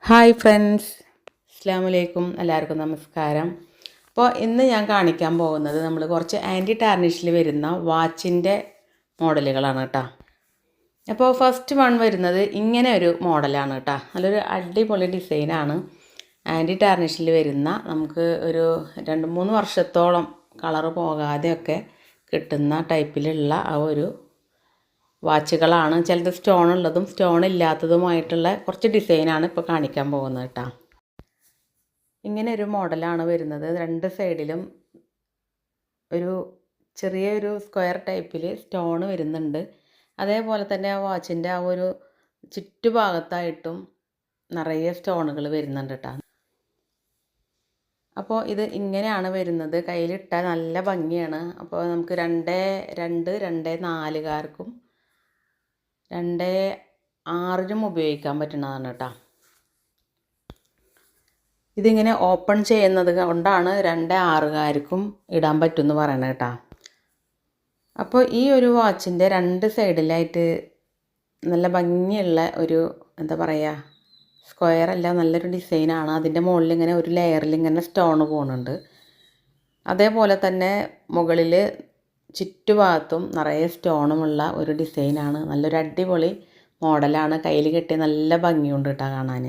Hi friends, അസ്സലാമു എല്ലാവർക്കും നമസ്കാരം. അപ്പോൾ ഇന്ന് ഞാൻ കാണിക്കാൻ പോകുന്നത് നമ്മൾ കുറച്ച് ആൻറ്റി ടാർണിഷിൽ വരുന്ന വാച്ചിൻ്റെ മോഡലുകളാണ് കേട്ടോ. അപ്പോൾ ഫസ്റ്റ് വൺ വരുന്നത് ഇങ്ങനെ ഒരു മോഡലാണ് കേട്ടോ. നല്ലൊരു അടിപൊളി ഡിസൈനാണ്. ആൻറ്റി ടാർണിഷിൽ വരുന്ന നമുക്ക് ഒരു 2-3 വർഷത്തോളം കളറ് പോകാതെയൊക്കെ കിട്ടുന്ന ടൈപ്പിലുള്ള ആ ഒരു വാച്ചുകളാണ്. ചിലത് സ്റ്റോൺ ഉള്ളതും സ്റ്റോൺ ഇല്ലാത്തതുമായിട്ടുള്ള കുറച്ച് ഡിസൈനാണ് ഇപ്പോൾ കാണിക്കാൻ പോകുന്നത് കേട്ടോ. ഇങ്ങനെ ഒരു മോഡലാണ് വരുന്നത്. 2 സൈഡിലും ഒരു ചെറിയൊരു സ്ക്വയർ ടൈപ്പിൽ സ്റ്റോൺ വരുന്നുണ്ട്. അതേപോലെ തന്നെ ആ വാച്ചിൻ്റെ ആ ഒരു ചുറ്റുഭാഗത്തായിട്ടും നിറയെ സ്റ്റോണുകൾ വരുന്നുണ്ട് കേട്ടോ. അപ്പോൾ ഇത് ഇങ്ങനെയാണ് വരുന്നത്. കയ്യിലിട്ടാൽ നല്ല ഭംഗിയാണ്. അപ്പോൾ നമുക്ക് 2-4കാർക്കും 2-6നും ഉപയോഗിക്കാൻ പറ്റുന്നതാണ് കേട്ടോ. ഇതിങ്ങനെ ഓപ്പൺ ചെയ്യുന്നത് കൊണ്ടാണ് 2-6കാർക്കും ഇടാൻ പറ്റുമെന്ന് പറയണത് കേട്ടോ. അപ്പോൾ ഈ ഒരു വാച്ചിൻ്റെ 2 സൈഡിലായിട്ട് നല്ല ഭംഗിയുള്ള ഒരു എന്താ പറയുക, സ്ക്വയർ അല്ല, നല്ലൊരു ഡിസൈനാണ്. അതിൻ്റെ മുകളിൽ ഇങ്ങനെ ഒരു ലെയറിൽ ഇങ്ങനെ സ്റ്റോൺ പോകുന്നുണ്ട്. അതേപോലെ തന്നെ മുകളിൽ ചുറ്റുഭാഗത്തും നിറയെ സ്റ്റോണുമുള്ള ഒരു ഡിസൈനാണ്. നല്ലൊരു അടിപൊളി മോഡലാണ്. കയ്യിൽ കെട്ടി നല്ല ഭംഗിയുണ്ട് കേട്ടോ കാണാൻ.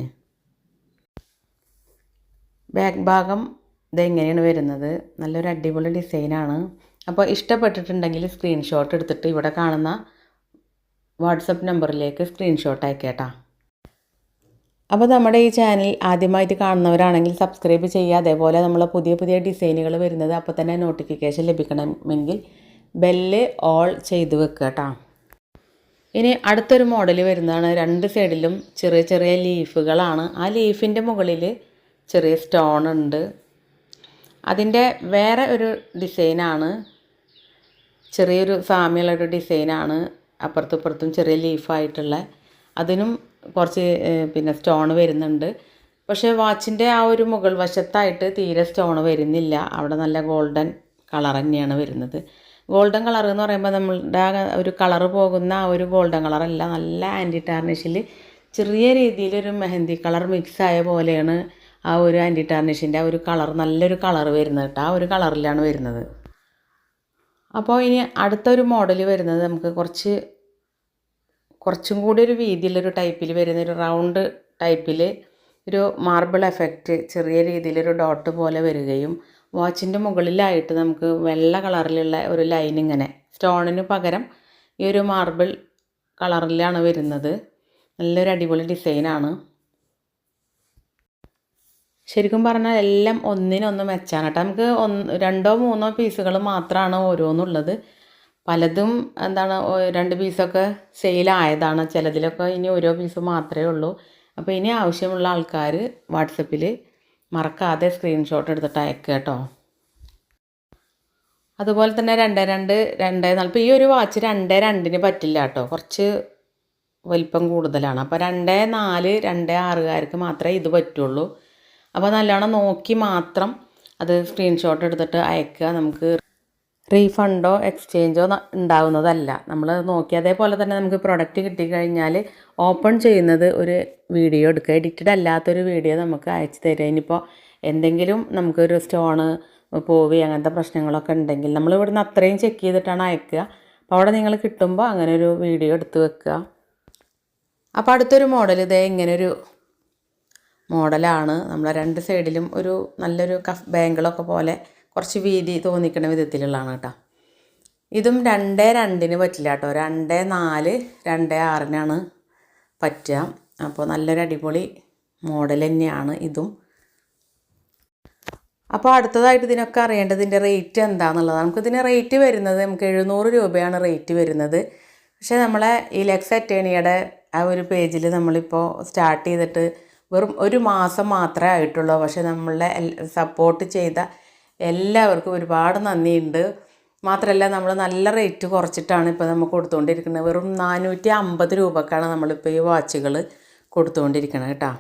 ബാക്ക് ഭാഗം ഇതെങ്ങനെയാണ് വരുന്നത്. നല്ലൊരു അടിപൊളി ഡിസൈനാണ്. അപ്പോൾ ഇഷ്ടപ്പെട്ടിട്ടുണ്ടെങ്കിൽ സ്ക്രീൻഷോട്ട് എടുത്തിട്ട് ഇവിടെ കാണുന്ന വാട്സപ്പ് നമ്പറിലേക്ക് സ്ക്രീൻഷോട്ട് അയക്കേട്ടാ. അപ്പോൾ നമ്മുടെ ഈ ചാനൽ ആദ്യമായിട്ട് കാണുന്നവരാണെങ്കിൽ സബ്സ്ക്രൈബ് ചെയ്യുക. അതേപോലെ നമ്മൾ പുതിയ പുതിയ ഡിസൈനുകൾ വരുന്നത് അപ്പോൾ തന്നെ നോട്ടിഫിക്കേഷൻ ലഭിക്കണമെങ്കിൽ ബെല്ല് ഓൾ ചെയ്ത് വെക്കുക കേട്ടോ. ഇനി അടുത്തൊരു മോഡൽ വരുന്നതാണ്. 2 സൈഡിലും ചെറിയ ചെറിയ ലീഫുകളാണ്. ആ ലീഫിൻ്റെ മുകളിൽ ചെറിയ സ്റ്റോൺ ഉണ്ട്. അതിൻ്റെ വേറെ ഒരു ഡിസൈനാണ്. ചെറിയൊരു സാമ്യമുള്ളൊരു ഡിസൈനാണ്. അപ്പുറത്തും ഇപ്പുറത്തും ചെറിയ ലീഫായിട്ടുള്ള, അതിനും കുറച്ച് സ്റ്റോൺ വരുന്നുണ്ട്. പക്ഷേ വാച്ചിൻ്റെ ആ ഒരു മുകൾ വശത്തായിട്ട് തീരെ സ്റ്റോൺ വരുന്നില്ല. അവിടെ നല്ല ഗോൾഡൻ കളർ തന്നെയാണ് വരുന്നത്. ഗോൾഡൻ കളർ എന്ന് പറയുമ്പോൾ നമ്മളുടെ ഒരു കളറ് പോകുന്ന ആ ഒരു ഗോൾഡൻ കളറല്ല. നല്ല ആൻറ്റി ടാർണിഷിൽ ചെറിയ രീതിയിലൊരു മെഹന്തി കളർ മിക്സ് ആയ പോലെയാണ് ആ ഒരു ആൻറ്റി ടാർണിഷിൻ്റെ ആ ഒരു കളർ, നല്ലൊരു കളർ വരുന്നത് കേട്ടോ. ആ ഒരു കളറിലാണ് വരുന്നത്. അപ്പോൾ ഇനി അടുത്തൊരു മോഡൽ വരുന്നത് നമുക്ക് കുറച്ചും കൂടി ഒരു വീതിയുള്ളൊരു ടൈപ്പിൽ വരുന്ന ഒരു റൗണ്ട് ടൈപ്പിൽ ഒരു മാർബിൾ എഫക്റ്റ്, ചെറിയ രീതിയിലൊരു ഡോട്ട് പോലെ വരികയും വാച്ചിൻ്റെ മുകളിലായിട്ട് നമുക്ക് വെള്ള കളറിലുള്ള ഒരു ലൈൻ ഇങ്ങനെ സ്റ്റോണിന് പകരം ഈ ഒരു മാർബിൾ കളറിലാണ് വരുന്നത്. നല്ലൊരു അടിപൊളി ഡിസൈനാണ്. ശരിക്കും പറഞ്ഞാൽ എല്ലാം ഒന്നിനൊന്ന് മെച്ചാണ് കേട്ടോ. നമുക്ക് 2-3 പീസുകൾ മാത്രമാണ് ഓരോന്നുള്ളത്. പലതും 2 പീസൊക്കെ സെയിലായതാണ്. ചിലതിലൊക്കെ ഇനി ഓരോ പീസ് മാത്രമേ ഉള്ളൂ. അപ്പോൾ ഇനി ആവശ്യമുള്ള ആൾക്കാർ വാട്സപ്പിൽ മറക്കാതെ സ്ക്രീൻഷോട്ട് എടുത്തിട്ട് അയക്കുക കേട്ടോ. അതുപോലെ തന്നെ 2-2-2-4. ഇപ്പോൾ ഈ ഒരു വാച്ച് 2-2ന് പറ്റില്ല കേട്ടോ, കുറച്ച് വലിപ്പം കൂടുതലാണ്. അപ്പോൾ 2-4-2-6കാർക്ക് മാത്രമേ ഇത് പറ്റുള്ളൂ. അപ്പോൾ നല്ലോണം നോക്കി മാത്രം അത് സ്ക്രീൻഷോട്ട് എടുത്തിട്ട് അയക്കുക. നമുക്ക് റീഫണ്ടോ എക്സ്ചേഞ്ചോ ഉണ്ടാവുന്നതല്ല. നമ്മൾ നോക്കി അതേപോലെ തന്നെ നമുക്ക് പ്രൊഡക്റ്റ് കിട്ടിക്കഴിഞ്ഞാൽ ഓപ്പൺ ചെയ്യുന്നത് ഒരു വീഡിയോ എടുക്കുക. എഡിറ്റഡ് അല്ലാത്തൊരു വീഡിയോ നമുക്ക് അയച്ചു തരിക. ഇനിയിപ്പോൾ എന്തെങ്കിലും നമുക്കൊരു സ്റ്റോണ് പോവി അങ്ങനത്തെ പ്രശ്നങ്ങളൊക്കെ ഉണ്ടെങ്കിൽ നമ്മൾ ഇവിടുന്ന് അത്രയും ചെക്ക് ചെയ്തിട്ടാണ് അയക്കുക. അപ്പോൾ അവിടെ നിങ്ങൾ കിട്ടുമ്പോൾ അങ്ങനെ ഒരു വീഡിയോ എടുത്ത് വെക്കുക. അപ്പോൾ അടുത്തൊരു മോഡൽ ഇതേ ഇങ്ങനൊരു മോഡലാണ്. നമ്മൾ 2 സൈഡിലും ഒരു നല്ലൊരു കഫ് ബാങ്കിളൊക്കെ പോലെ കുറച്ച് വീതി തോന്നിക്കുന്ന വിധത്തിലുള്ളതാണ് കേട്ടോ. ഇതും 2-2ന് പറ്റില്ല കേട്ടോ. 2-4-2-6നാണ് പറ്റുക. അപ്പോൾ നല്ലൊരു അടിപൊളി മോഡൽ തന്നെയാണ് ഇതും. അപ്പോൾ അടുത്തതായിട്ട് ഇതിനൊക്കെ അറിയേണ്ടതിൻ്റെ റേറ്റ് എന്താണെന്നുള്ളതാണ്. നമുക്കിതിന് റേറ്റ് വരുന്നത് നമുക്ക് 700 രൂപയാണ് റേറ്റ് വരുന്നത്. പക്ഷേ നമ്മളെ ഈ ലെക്സ് അറ്റേണിയുടെ ആ ഒരു പേജിൽ നമ്മളിപ്പോൾ സ്റ്റാർട്ട് ചെയ്തിട്ട് വെറും 1 മാസം മാത്രമേ ആയിട്ടുള്ളൂ. പക്ഷേ നമ്മളെ സപ്പോർട്ട് ചെയ്ത എല്ലാവർക്കും ഒരുപാട് നന്ദിയുണ്ട്. മാത്രമല്ല നമ്മൾ നല്ല റേറ്റ് കുറച്ചിട്ടാണ് ഇപ്പോൾ നമ്മൾ കൊടുത്തുകൊണ്ടിരിക്കുന്നത്. വെറും 450 രൂപക്കാണ് നമ്മളിപ്പോൾ ഈ വാച്ചുകൾ കൊടുത്തുകൊണ്ടിരിക്കുന്നത് കേട്ടോ.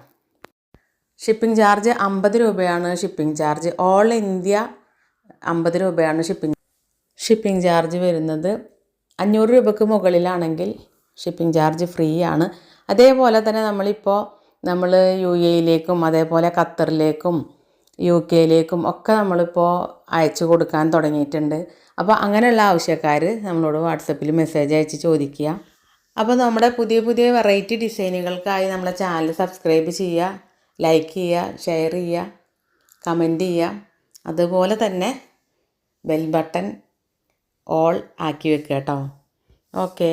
ഷിപ്പിംഗ് ചാർജ് 50 രൂപയാണ് ഷിപ്പിംഗ് ചാർജ്. ഓൾ ഇന്ത്യ 50 രൂപയാണ് ഷിപ്പിംഗ് ചാർജ് വരുന്നത്. 500 രൂപയ്ക്ക് മുകളിലാണെങ്കിൽ ഷിപ്പിംഗ് ചാർജ് ഫ്രീ ആണ്. അതേപോലെ തന്നെ നമ്മളിപ്പോൾ നമ്മൾ UAE-യിലേക്കും അതേപോലെ ഖത്തറിലേക്കും UK-യിലേക്കും ഒക്കെ നമ്മളിപ്പോൾ അയച്ചു കൊടുക്കാൻ തുടങ്ങിയിട്ടുണ്ട്. അപ്പോൾ അങ്ങനെയുള്ള ആവശ്യക്കാർ നമ്മളോട് വാട്സപ്പിൽ മെസ്സേജ് അയച്ച് ചോദിക്കുക. അപ്പോൾ നമ്മുടെ പുതിയ പുതിയ വെറൈറ്റി ഡിസൈനുകൾക്കായി നമ്മളെ ചാനൽ സബ്സ്ക്രൈബ് ചെയ്യുക, ലൈക്ക് ചെയ്യുക, ഷെയർ ചെയ്യുക, കമൻറ്റ് ചെയ്യുക. അതുപോലെ തന്നെ ബെൽ ബട്ടൺ ഓൾ ആക്കി വെക്കുക കേട്ടോ. ഓക്കേ.